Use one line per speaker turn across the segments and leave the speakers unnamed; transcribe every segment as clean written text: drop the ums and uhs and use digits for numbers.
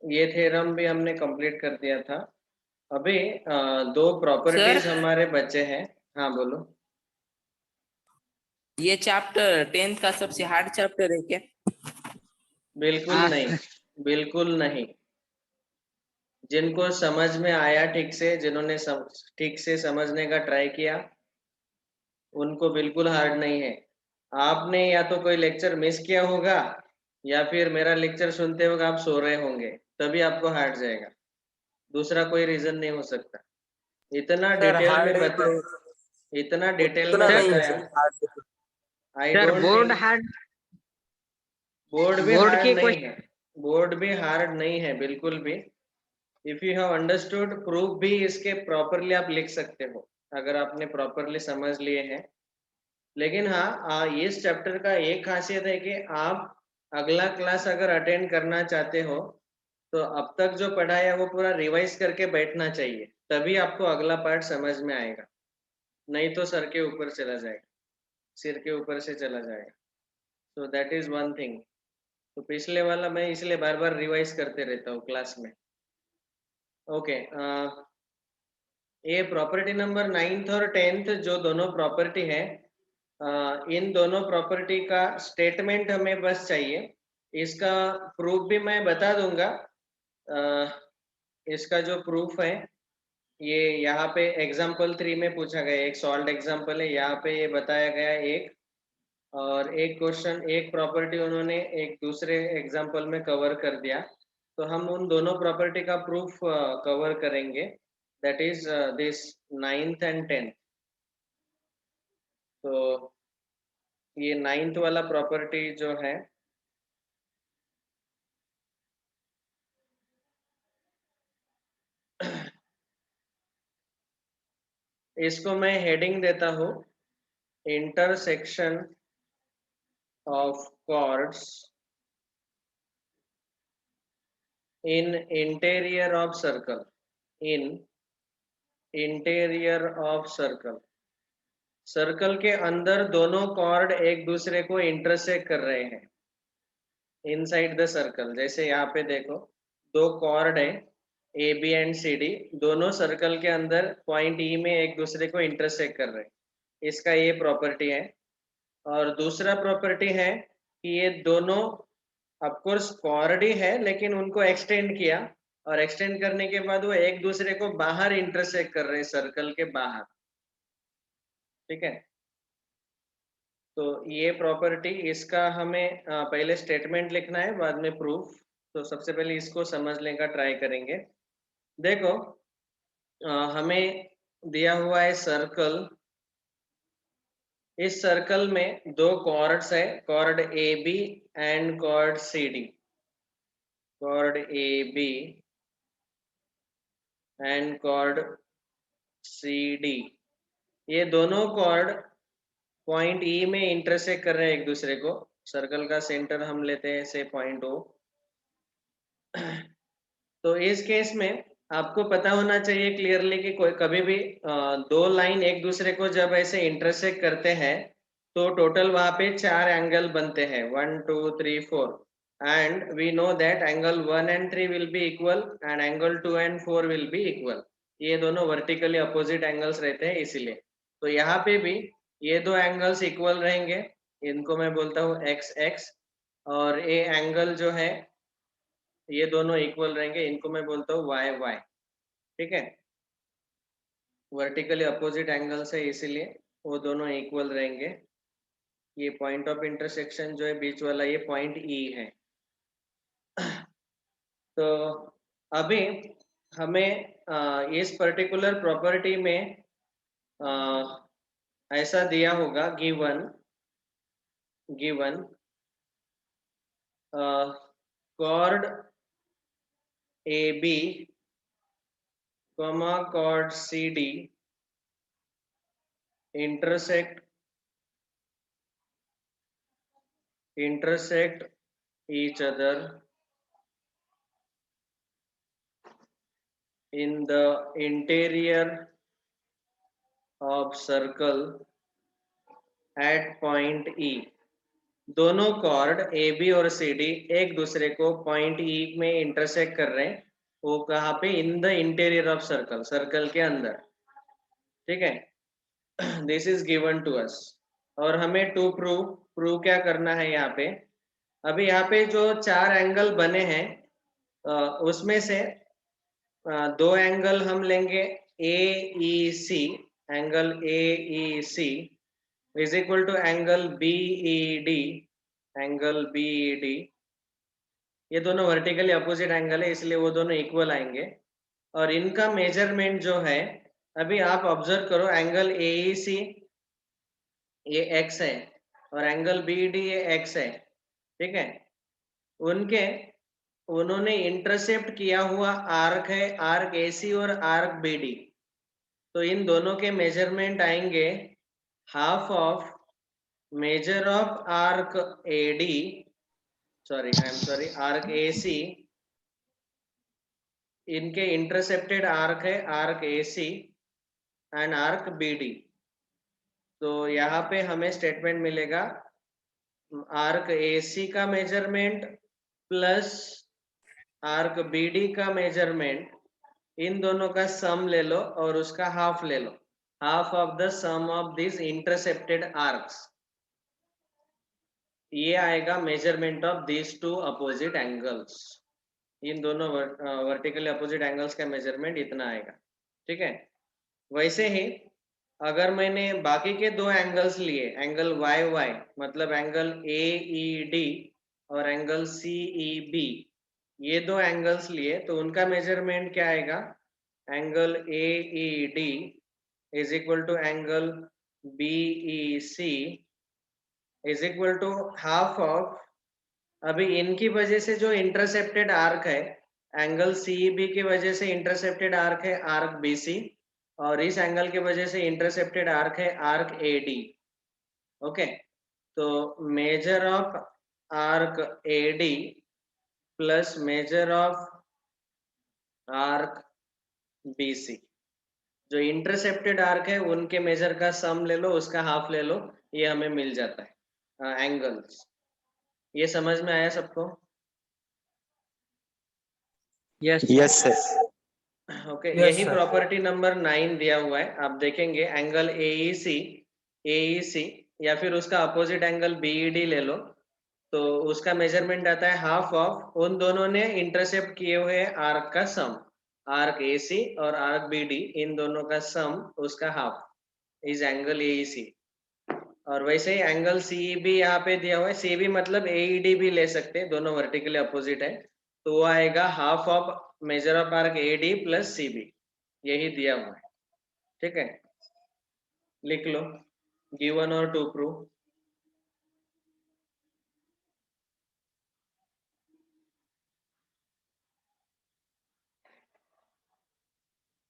ये थ्योरम भी हमने कंप्लीट कर दिया था। अभी दो
सर
प्रॉपर्टीज हमारे बचे हैं। हाँ बोलो।
ये चैप्टर 10th का सबसे हार्ड चैप्टर है क्या?
बिल्कुल
हाँ
नहीं, बिल्कुल नहीं। जिनको समझ में आया ठीक से, जिन्होंने ठीक से समझने का ट्राई किया, उनको बिल्कुल हार्ड नहीं है। आपने या तो कोई लेक्चर मिस किया होगा, या फिर मेरा लेक्चर सुनते वक्त आप सो रहे होंगे, तभी आपको हार्ड जाएगा। दूसरा कोई रीजन नहीं हो सकता। इतना
सर
डिटेल में
हार्ड है
बता,
तो
इतना डिटेल
उतना
में
सर
नहीं है
बताया।
सर हार्ड है तो।
I
sir
don't
board
think.
Hard,
board भी
बोर्ड
हार्ड
के
नहीं
क्वेश्चन।
है। बोर्ड भी हार्ड नहीं है बिल्कुल भी। If you have understood, proof भी इसके प्रॉपरली आप लिख सकते हो, अगर आपने प्रॉपरली समझ लिए हैं। लेकिन हाँ, इस चैप्टर का एक खासियत है कि आप अगला क्लास अगर अटेंड करना चाहते हो, तो अब तक जो पढ़ा है वो पूरा रिवाइज करके बैठना चाहिए, तभी आपको अगला पार्ट समझ में आएगा। नहीं तो सर के ऊपर चला जाएगा, सिर के ऊपर से चला जाएगा। So that is one thing. तो पिछले वाला मैं इसलिए बार बार रिवाइज करते रहता हूँ क्लास में। ओके। ये प्रॉपर्टी नंबर 9th और 10th जो दोनों प्रॉपर्टी है, इन दोनों प्रॉपर्टी का स्टेटमेंट हमें बस चाहिए। इसका प्रूफ भी मैं बता दूंगा। इसका जो प्रूफ है, ये यहाँ पे एग्जाम्पल 3 में पूछा गया, एक सॉल्व एग्जाम्पल है, यहाँ पे ये बताया गया एक। और एक क्वेश्चन, एक प्रॉपर्टी उन्होंने एक दूसरे एग्जाम्पल में कवर कर दिया। तो हम उन दोनों प्रॉपर्टी का प्रूफ कवर करेंगे। That is this 9th and 10th। तो ये 9th वाला प्रॉपर्टी जो है, इसको मैं हेडिंग देता हूँ, intersection of chords in interior of circle. In interior of circle, circle के अंदर दोनों कॉर्ड एक दूसरे को इंटरसेक्ट कर रहे हैं इनसाइड द सर्कल। जैसे यहाँ पे देखो, दो कॉर्ड है A B and C D, दोनों सर्कल के अंदर पॉइंट ई में एक दूसरे को इंटरसेक्ट कर रहे हैं। इसका ये प्रॉपर्टी है। और दूसरा प्रॉपर्टी है कि ये दोनों ऑफ कोर्स कॉर्ड ही है, लेकिन उनको एक्सटेंड किया, और एक्सटेंड करने के बाद वो एक दूसरे को बाहर इंटरसेक्ट कर रहे हैं, सर्कल के बाहर। ठीक है। तो ये प्रॉपर्टी, इसका हमें पहले स्टेटमेंट लिखना है, बाद में प्रूफ। तो सबसे पहले इसको समझने का ट्राई करेंगे। देखो, हमें दिया हुआ है सर्कल। इस सर्कल में दो कॉर्ड्स है, chord A B and chord C D. Chord A B and chord C D, ये दोनों कॉर्ड पॉइंट ई में इंटरसेक्ट कर रहे हैं एक दूसरे को। सर्कल का सेंटर हम लेते हैं से पॉइंट ओ। तो इस केस में आपको पता होना चाहिए क्लियरली कि कोई कभी भी दो लाइन एक दूसरे को जब ऐसे इंटरसेक्ट करते हैं, तो टोटल वहां पे चार एंगल बनते हैं, 1 2 3 4। And we know that angle 1 and 3 will be equal and angle 2 and 4 will be equal. ये दोनों वर्टिकली अपोजिट एंगल्स रहते हैं इसीलिए। तो यहाँ पे भी ये दो एंगल्स इक्वल रहेंगे, इनको मैं बोलता हूँ एक्स एक्स। और ये एंगल जो है, ये दोनों इक्वल रहेंगे, इनको मैं बोलता हूँ वाई वाई। ठीक है। वर्टिकली अपोजिट एंगल्स है इसीलिए वो दोनों इक्वल रहेंगे। ये पॉइंट ऑफ इंटरसेक्शन जो है बीच वाला, ये पॉइंट ई है। तो अभी हमें इस पर्टिकुलर प्रॉपर्टी में ऐसा दिया होगा, given given chord A B comma chord C D intersect each other in the interior of circle at point E. दोनों कॉर्ड ए बी और सी डी एक दूसरे को पॉइंट ई में इंटरसेक्ट कर रहे हैं, वो कहाँ पे, in the interior of circle, circle के अंदर, ठीक है। This is given to us, और हमें टू प्रूव क्या करना है यहाँ पे। अभी यहाँ पे जो चार एंगल बने हैं उसमें से दो एंगल हम लेंगे, A E C, angle A E C is equal to angle B E D, angle B E D. ये दोनों वर्टिकली अपोजिट एंगल है, इसलिए वो दोनों इक्वल आएंगे। और इनका मेजरमेंट जो है, अभी आप ऑब्जर्व करो, एंगल ए ई सी ये x है और एंगल बी डी ये x है, ठीक है। उनके उन्होंने इंटरसेप्ट किया हुआ आर्क है, आर्क ए सी और आर्क बी डी। तो इन दोनों के मेजरमेंट आएंगे half of measure of arc A D, arc A C, इनके इंटरसेप्टेड आर्क है arc A C and arc B D. तो यहाँ पे हमें स्टेटमेंट मिलेगा आर्क ए सी का measurement plus arc B D का मेजरमेंट, इन दोनों का सम ले लो और उसका हाफ ले लो, half of the sum of this intercepted arcs. ये आएगा measurement of this two opposite angles. इन दोनों वर्टिकली अपोजिट एंगल्स का मेजरमेंट इतना आएगा, ठीक है। वैसे ही अगर मैंने बाकी के दो एंगल्स लिए, एंगल वाई वाई मतलब एंगल ए ई डी और एंगल सी ई बी, ये दो एंगल्स लिए, तो उनका मेजरमेंट क्या आएगा, angle A E D is equal to angle B E C is equal to half of, अभी इनकी वजह से जो इंटरसेप्टेड आर्क है, एंगल सी बी की वजह से इंटरसेप्टेड आर्क है आर्क बी सी, और इस एंगल की वजह से इंटरसेप्टेड आर्क है आर्क ए डी। ओके, तो measure of arc A D plus measure of arc B C, जो इंटरसेप्टेड आर्क है उनके मेजर का सम ले लो, उसका हाफ ले लो, ये हमें मिल जाता है एंगल्स। ये समझ में आया सबको?
Yes
yes sir.
Okay,
Yes,
यही
sir.
प्रॉपर्टी नंबर 9 दिया हुआ है। आप देखेंगे एंगल ए सी या फिर उसका अपोजिट एंगल बीईडी ले लो, तो उसका मेजरमेंट आता है हाफ ऑफ उन दोनों ने इंटरसेप्ट किए हुए आर्क का सम, आर्क ए सी और आर्क बी डी, इन दोनों का सम उसका हाफ इज एंगल ए सी। और वैसे ही एंगल सी भी यहाँ पे दिया हुआ है, सी भी मतलब एईडी भी ले सकते हैं, दोनों वर्टिकली अपोजिट है, तो वो आएगा half of measure of arc A D plus C B, यही दिया हुआ है, ठीक है। लिख लो गिवन और टू प्रूव।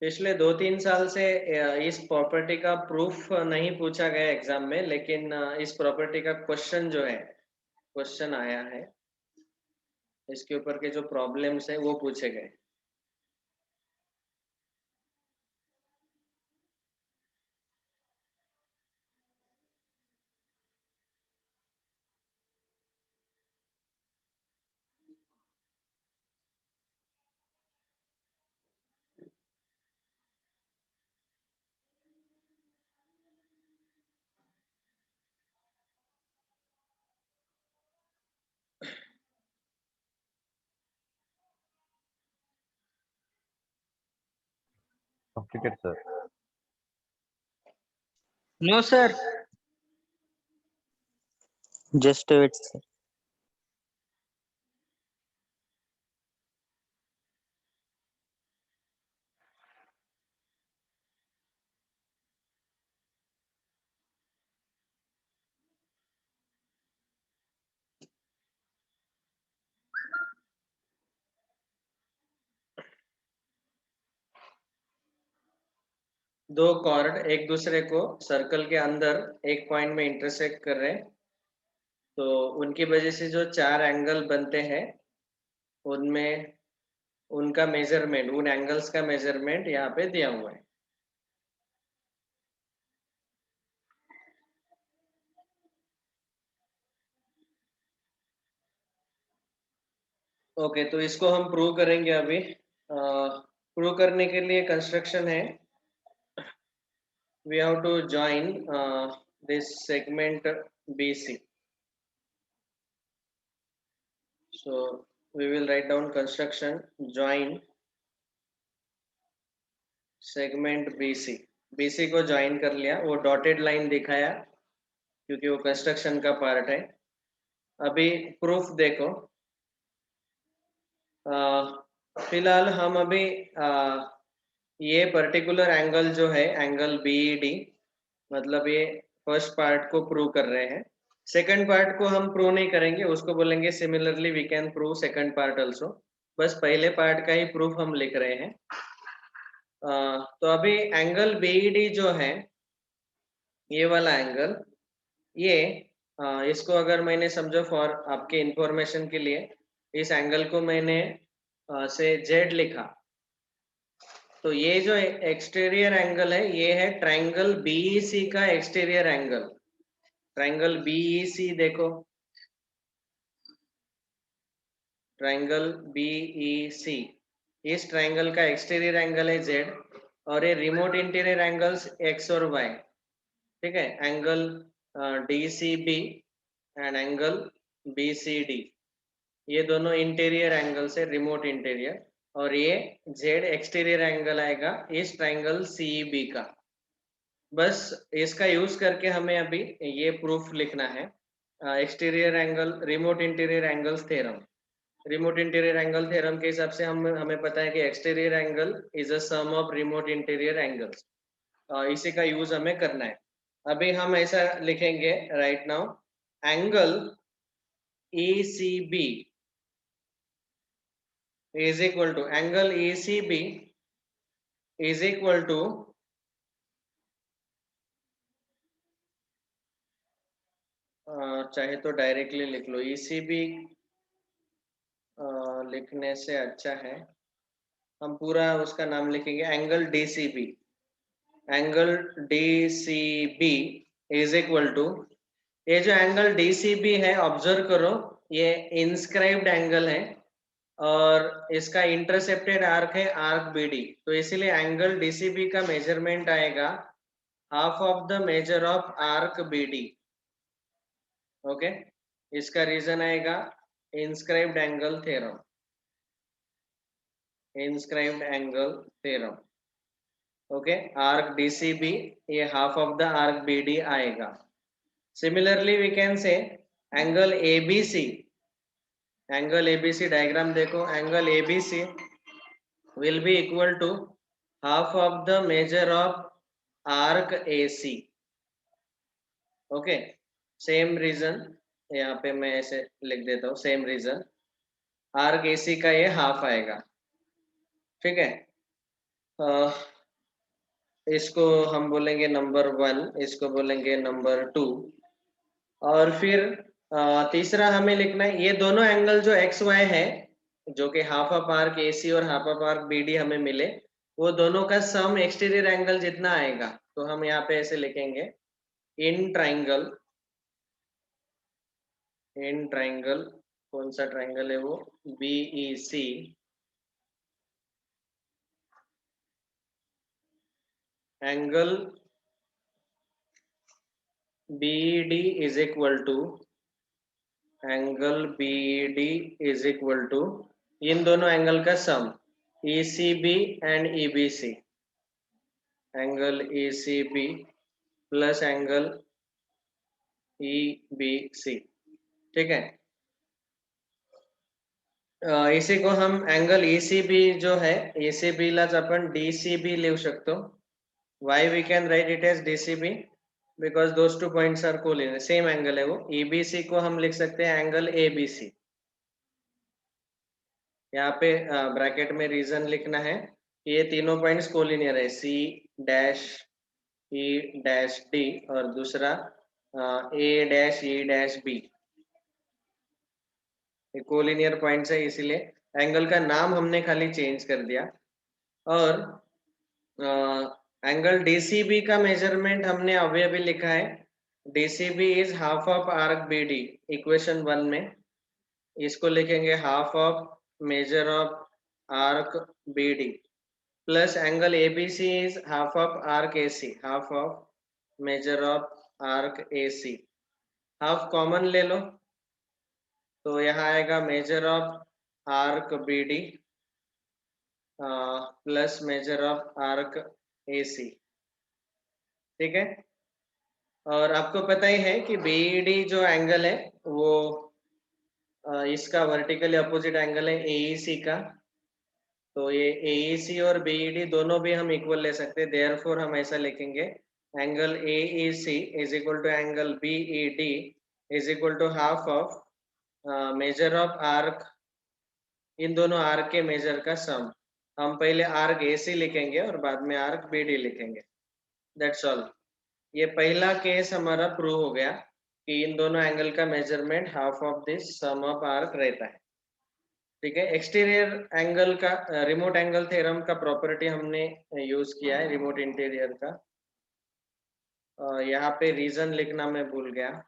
पिछले 2-3 साल से इस प्रॉपर्टी का प्रूफ नहीं पूछा गया एग्जाम में, लेकिन इस प्रॉपर्टी का क्वेश्चन जो है, क्वेश्चन आया है, इसके ऊपर के जो प्रॉब्लम्स है वो पूछे गए।
Completed sir.
No, sir.
Just wait sir.
दो कॉर्ड एक दूसरे को सर्कल के अंदर एक पॉइंट में इंटरसेक्ट कर रहे हैं, तो उनकी वजह से जो चार एंगल बनते हैं उनमें उनका मेजरमेंट, उन एंगल्स का मेजरमेंट यहाँ पे दिया हुआ है। ओके, तो इसको हम प्रूव करेंगे अभी। प्रूव करने के लिए कंस्ट्रक्शन है, we have to join this segment BC. So we will write down construction join segment BC. BC को ज्वाइन कर लिया, वो डॉटेड लाइन दिखाया क्योंकि वो कंस्ट्रक्शन का पार्ट है। अभी प्रूफ देखो, फिलहाल हम अभी ये पर्टिकुलर एंगल जो है एंगल BED, मतलब ये फर्स्ट पार्ट को प्रूव कर रहे हैं। सेकंड पार्ट को हम प्रूव नहीं करेंगे, उसको बोलेंगे similarly we can prove second part also. बस पहले पार्ट का ही प्रूफ हम लिख रहे हैं। तो अभी एंगल BED जो है, ये वाला एंगल, ये इसको अगर मैंने समझो फॉर आपके इंफॉर्मेशन के लिए, इस एंगल को मैंने से Z लिखा, तो ये जो एक्सटीरियर एंगल है ये है ट्रायंगल BEC का एक्सटीरियर एंगल। ट्रायंगल BEC देखो, ट्रायंगल BEC, इस ट्रायंगल का एक्सटीरियर एंगल है Z और ये रिमोट इंटीरियर एंगल्स X और Y, ठीक है। Angle DCB and angle BCD, ये दोनों इंटीरियर एंगल्स है, रिमोट इंटीरियर, और ये Z एक्सटीरियर एंगल आएगा इस ट्रायंगल CEB का। बस इसका यूज करके हमें अभी ये प्रूफ लिखना है, exterior angle remote interior angles theorem. Remote interior angle theorem के हिसाब से हमें पता है कि exterior angle is a sum of remote interior angles. इसी का यूज हमें करना है। अभी हम ऐसा लिखेंगे right now, angle ECB is equal to angle ECB is equal to चाहे तो डायरेक्टली लिख लो, ECB लिखने से अच्छा है हम पूरा उसका नाम लिखेंगे, angle DCB। Angle DCB is equal to, ये जो एंगल DCB है ऑब्जर्व करो, ये इंस्क्राइब्ड एंगल है और इसका इंटरसेप्टेड आर्क है आर्क BD, तो इसीलिए एंगल DCB का मेजरमेंट आएगा half of the measure of arc BD। Okay, इसका रीजन आएगा inscribed angle theorem, inscribed angle theorem. Okay, arc DCB ये half of the arc BD आएगा। Similarly we can say angle ABC, angle ABC diagram देखो, angle ABC will be equal to half of the measure of arc AC। Okay, same reason यहाँ पे मैं ऐसे लिख देता हूँ, सेम रीजन, आर्क AC का ये हाफ आएगा, ठीक है। इसको हम बोलेंगे नंबर 1, इसको बोलेंगे नंबर 2, और फिर तीसरा हमें लिखना है, ये दोनों एंगल जो XY है, जो कि हाफ ऑफ आर्क AC और हाफ ऑफ आर्क BD हमें मिले, वो दोनों का सम एक्सटीरियर एंगल जितना आएगा, तो हम यहाँ पे ऐसे लिखेंगे, इन ट्राइंगल, इन ट्राइंगल, कौन सा ट्राइंगल है वो, BEC, angle BED is equal to, angle BED is equal to इन दोनों एंगल का sum ECB and EBC, angle ECB plus angle EBC, ठीक है। इसी को हम एंगल ECB जो है, ECB लाच अपन DCB लिखू शकतो। Why we can write it as DCB? Because those two points are collinear, same angle है वो। EBC को हम लिख सकते हैं एंगल ABC। यहाँ पे ब्रैकेट में रीजन लिखना है, ये तीनों पॉइंट्स कोलिनियर है, C dash E dash D और दूसरा A dash E dash B, ये कोलिनियर पॉइंट्स है, इसीलिए एंगल का नाम हमने खाली चेंज कर दिया। और एंगल DCB का मेजरमेंट हमने अभी लिखा है, DCB is half of arc BD, equation 1 में इसको लिखेंगे half of measure of arc BD plus angle ABC is half of arc AC, half of measure of arc AC. Half common ले लो तो यहाँ आएगा major of arc BD plus measure of arc AC, ठीक है। और आपको पता ही है कि BED जो एंगल है वो इसका वर्टिकली अपोजिट एंगल है AEC का, तो ये AEC और BED दोनों भी हम इक्वल ले सकते हैं, देयरफॉर हम ऐसा लिखेंगे angle AEC is equal to angle BED is equal to half of measure of arc, इन दोनों आर्क के मेजर का सम। हम पहले आर्क AC लिखेंगे और बाद में आर्क BD लिखेंगे, दैट्स ऑल। ये पहला केस हमारा प्रूव हो गया कि इन दोनों एंगल का measurement half of this sum of arc रहता है, ठीक है। एक्सटीरियर एंगल का रिमोट एंगल थ्योरम का प्रॉपर्टी हमने यूज किया है रिमोट इंटीरियर का। यहाँ पे रीजन लिखना मैं भूल गया,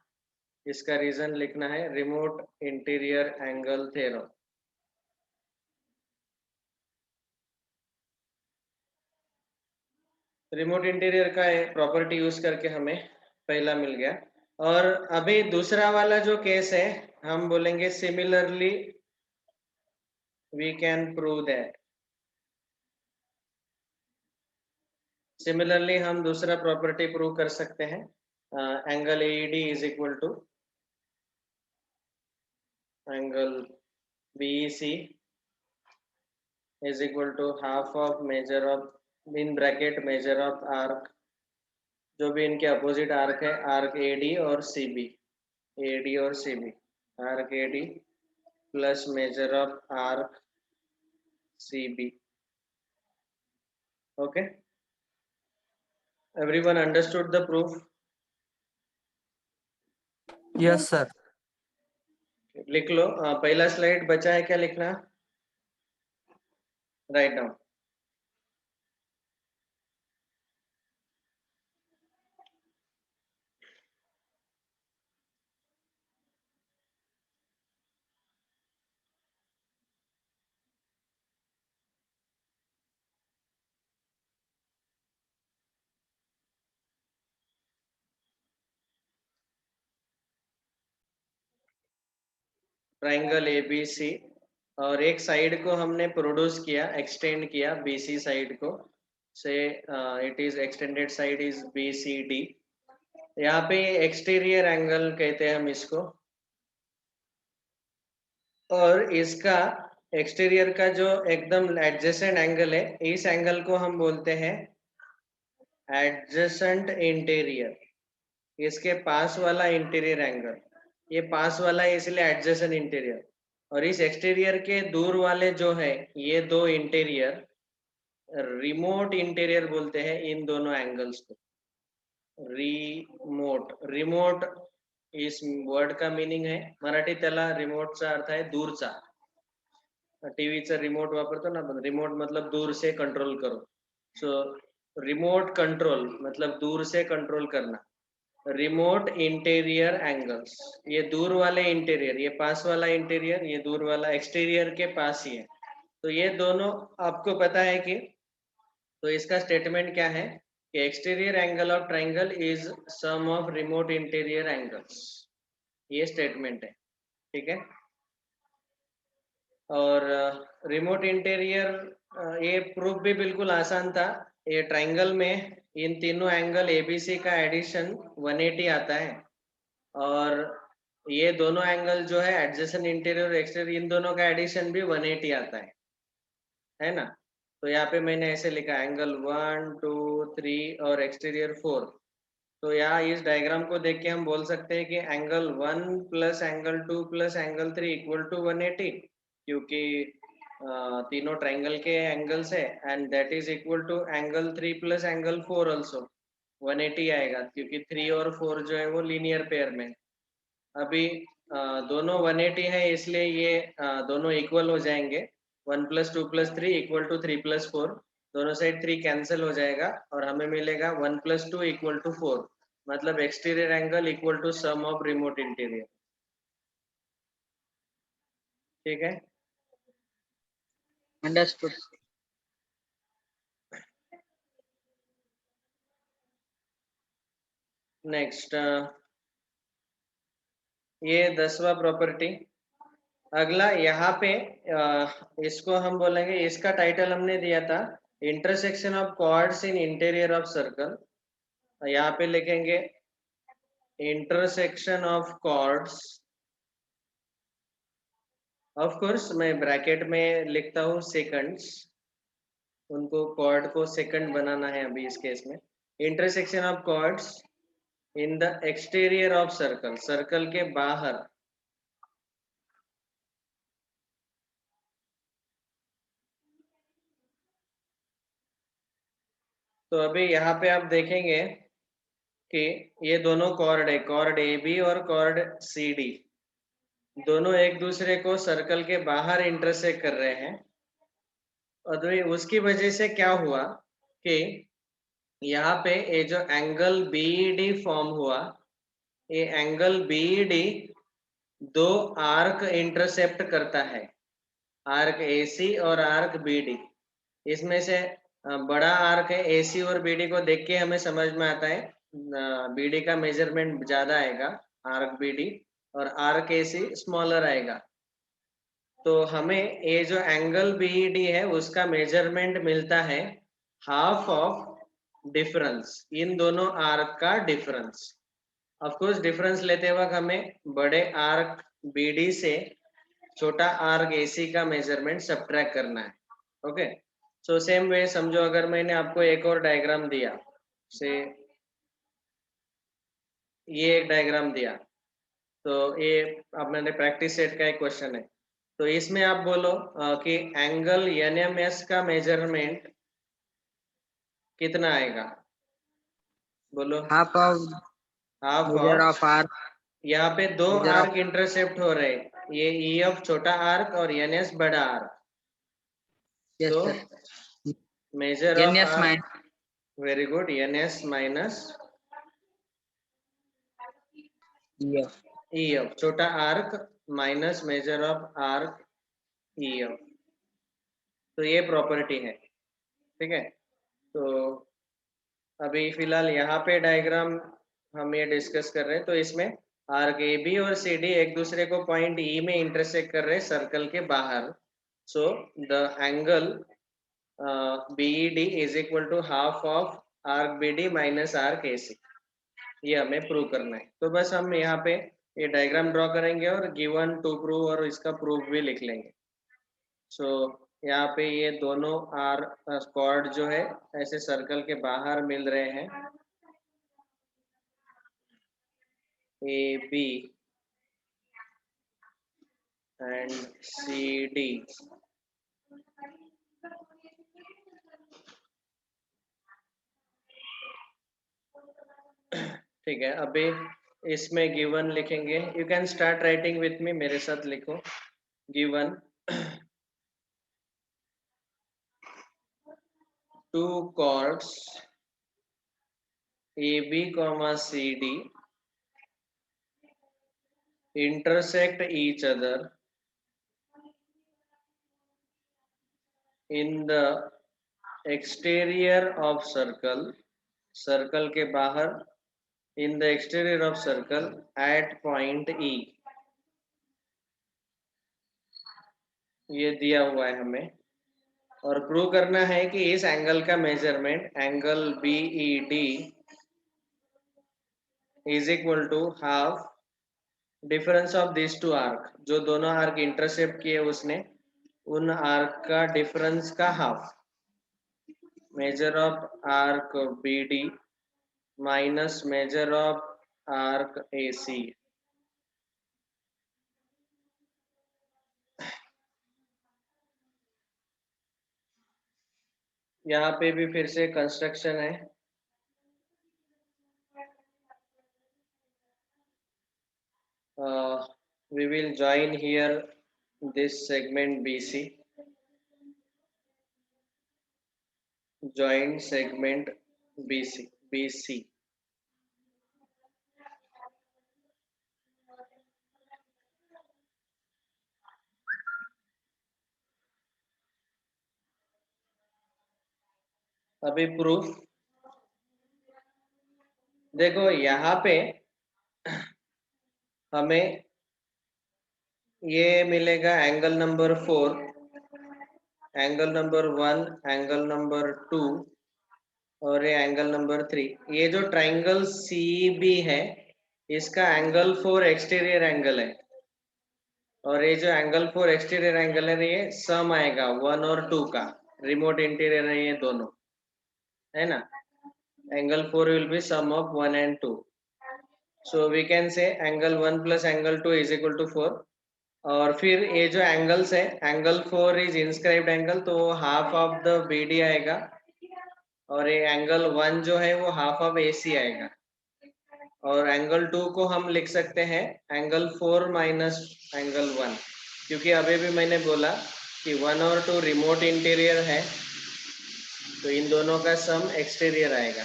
इसका रीजन लिखना है remote interior angle theorem. Remote interior का प्रॉपर्टी यूज करके हमें पहला मिल गया। और अभी दूसरा वाला जो केस है हम बोलेंगे similarly we can prove that. Similarly हम दूसरा प्रॉपर्टी प्रूव कर सकते हैं, angle AED is equal to angle BEC is equal to half of measure of in bracket measure of arc, जो भी इनके अपोजिट आर्क है, आर्क AD और CB, AD और CB, arc AD plus measure of arc CB। Okay, everyone understood the proof?
Yes, sir.
लिख लो, पहला slide बचा है, क्या लिखना, राइट डाउन। ट्राइंगल ABC और एक साइड को हमने प्रोड्यूस किया, एक्सटेंड किया BC साइड को, से it is extended side is BCD। यहाँ पे एक्सटीरियर एंगल कहते हैं हम इसको, और इसका एक्सटीरियर का जो एकदम एडजेसेंट एंगल है, इस एंगल को हम बोलते हैं एडजेसेंट इंटीरियर। इसके पास वाला इंटीरियर एंगल, ये पास वाला है इसलिए एडजेसेंट इंटीरियर, और इस एक्सटीरियर के दूर वाले जो है ये दो इंटीरियर रिमोट इंटीरियर बोलते हैं इन दोनों एंगल्स को। रिमोट, रिमोट इस वर्ड का मीनिंग है मराठी त्याला रिमोटचा अर्थ आहे दूरचा। टीव्हीचा रिमोट वापरतो ना आपण, रिमोट मतलब दूर से कंट्रोल करो, सो रिमोट कंट्रोल मतलब दूर से कंट्रोल करना। रिमोट इंटीरियर एंगल्स, ये दूर वाले इंटीरियर, ये पास वाला इंटीरियर, ये दूर वाला एक्सटीरियर के पास ही है, तो ये दोनों आपको पता है कि, तो इसका स्टेटमेंट क्या है कि exterior angle of triangle is sum of remote interior angles, ये स्टेटमेंट है, ठीक है। और रिमोट इंटीरियर ये प्रूफ भी बिल्कुल आसान था। ये ट्राइंगल में इन तीनों एंगल ABC का एडिशन 180 आता है, और ये दोनों एंगल जो है एडजेसेंट इंटीरियर और एक्सटीरियर, इन दोनों का एडिशन भी 180 आता है ना। तो यहाँ पे मैंने ऐसे लिखा एंगल 1 2 3 और एक्सटीरियर 4। तो यहाँ इस डायग्राम को देख के हम बोल सकते हैं कि angle 1 plus angle 2 plus angle 3 equal to 180, क्योंकि तीनों ट्राइंगल के एंगल्स है, and that is equal to angle 3 plus angle 4 also 180 आएगा, क्योंकि 3 और 4 जो है वो लीनियर पेयर में। अभी दोनों 180 है इसलिए ये दोनों इक्वल हो जाएंगे, 1 plus 2 plus 3 equal to 3 plus 4, दोनों साइड 3 कैंसिल हो जाएगा और हमें मिलेगा 1 प्लस 2 इक्वल टू 4, मतलब exterior angle equal to sum of remote interior, ठीक है।
Understood.
नेक्स्ट ये 10वां प्रॉपर्टी। अगला यहाँ पे इसको हम बोलेंगे, इसका टाइटल हमने दिया था intersection of chords in interior of circle. यहाँ पे लिखेंगे intersection of chords, of course मैं ब्रैकेट में लिखता हूँ सेकंड्स, उनको कॉर्ड को सेकंड बनाना है अभी इस केस में। Intersection of chords in the exterior of circle, circle के बाहर। तो अभी यहाँ पे आप देखेंगे कि ये दोनों कॉर्ड है, कॉर्ड ए बी और कॉर्ड सी डी, दोनों एक दूसरे को सर्कल के बाहर इंटरसेक्ट कर रहे हैं। और उसकी वजह से क्या हुआ कि यहाँ पे ये जो एंगल बी डी फॉर्म हुआ, ये एंगल बी डी दो आर्क इंटरसेप्ट करता है, आर्क ए सी और आर्क बी डी। इसमें से बड़ा आर्क है ए सी और बी डी को देख के हमें समझ में आता है बी डी का मेजरमेंट ज्यादा आएगा आर्क बी डी, और आर्क ए सी स्मॉलर आएगा। तो हमें ये जो एंगल बी डी है उसका मेजरमेंट मिलता है हाफ ऑफ डिफरेंस, इन दोनों आर्क का डिफरेंस। ऑफ कोर्स डिफरेंस लेते वक्त हमें बड़े आर्क बी डी से छोटा आर्क ए सी का मेजरमेंट सब्ट्रैक्ट करना है। ओके, सो सेम वे समझो, अगर मैंने आपको एक और डायग्राम दिया, से ये एक डायग्राम दिया, तो ये अब मैंने प्रैक्टिस सेट का एक क्वेश्चन है। तो इसमें आप बोलो कि एंगल एनएमएस का मेजरमेंट कितना आएगा, बोलो।
Half of
half
measure
of,
of arc.
यहाँ पे दो
Measure of
आर्क इंटरसेप्ट हो रहे, ये ई एफ छोटा आर्क और एन एस बड़ा आर्क।
yes
तो
sir.
Measure of
NS
arc,
minus
very good, N S minus
EF.
E F छोटा arc minus measure of arc E F. तो ये प्रॉपर्टी है, ठीक है। तो अभी फिलहाल यहाँ पे डायग्राम हम ये डिस्कस कर रहे हैं। तो इसमें आर्क ए बी और सी डी एक दूसरे को पॉइंट ई में इंटरसेक्ट कर रहे हैं सर्कल के बाहर। So the angle B D is equal to half of arc B D minus arc A C, ये हमें प्रूव करना है। तो बस हम यहाँ पे ये डायग्राम ड्रॉ करेंगे और गिवन टू प्रूव और इसका प्रूफ भी लिख लेंगे। सो यहाँ पे ये दोनों आर कॉर्ड जो है ऐसे सर्कल के बाहर मिल रहे हैं, A B and C D. ठीक है, अभी इसमें गिवन लिखेंगे। You can start writing with me, मेरे साथ लिखो। Given two chords A B comma C D intersect each other in the exterior of circle, circle के बाहर, in the exterior of circle at point E। ये दिया हुआ है हमें, और प्रूव करना है कि इस एंगल का measurement angle BED is equal to half difference of this two arc, जो दोनों आर्क इंटरसेप्ट किए उसने उन आर्क का डिफरेंस का half. Major of arc BD minus measure of arc AC। यहाँ पे भी फिर से कंस्ट्रक्शन है। We will join here this segment BC, join segment BC। अभी प्रूफ देखो, यहाँ पे हमें ये मिलेगा angle number 4, angle number 1, angle number 2 और ये एंगल नंबर 3। ये जो ट्राइंगल CB है, इसका एंगल 4 एक्सटीरियर एंगल है, और ये जो एंगल 4 एक्सटीरियर एंगल है, ये सम आएगा 1 और 2 का, रिमोट इंटीरियर है ये दोनों, है ना। Angle 4 will be sum of 1 and 2, so we can say angle 1 plus angle 2 is equal to 4। और फिर ये जो एंगल्स है, एंगल 4 इज इंस्क्राइब्ड एंगल, तो हाफ ऑफ द BD आएगा, और ये एंगल 1 जो है वो हाफ ऑफ AC आएगा, और एंगल 2 को हम लिख सकते हैं एंगल 4 माइनस एंगल 1, क्योंकि अभी भी मैंने बोला कि 1 और 2 रिमोट इंटीरियर है, तो इन दोनों का सम एक्सटीरियर आएगा,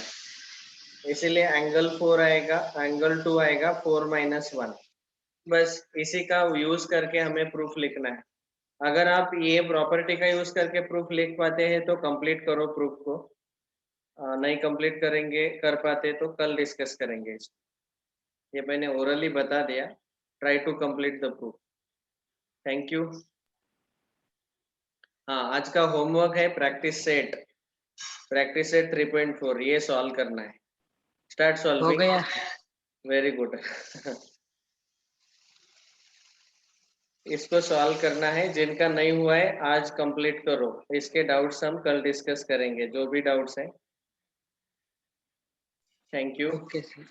इसीलिए एंगल 4 आएगा, एंगल 2 आएगा 4 माइनस 1। बस इसी का यूज करके हमें प्रूफ लिखना है। अगर आप ये प्रॉपर्टी का यूज करके प्रूफ लिख पाते हैं तो कंप्लीट करो प्रूफ को, नहीं कंप्लीट कर पाते तो कल डिस्कस करेंगे इसको। ये मैंने ओरली बता दिया, try to complete the proof. Thank you. हाँ, आज का होमवर्क है प्रैक्टिस सेट 3.4, ये सॉल्व करना है। स्टार्ट
हो
सॉल्विंग।
गया।
Very good. इसको सॉल्व करना है, जिनका नहीं हुआ है आज कंप्लीट करो, इसके डाउट्स हम कल डिस्कस करेंगे, जो भी डाउट्स हैं। Thank you.
Okay sir.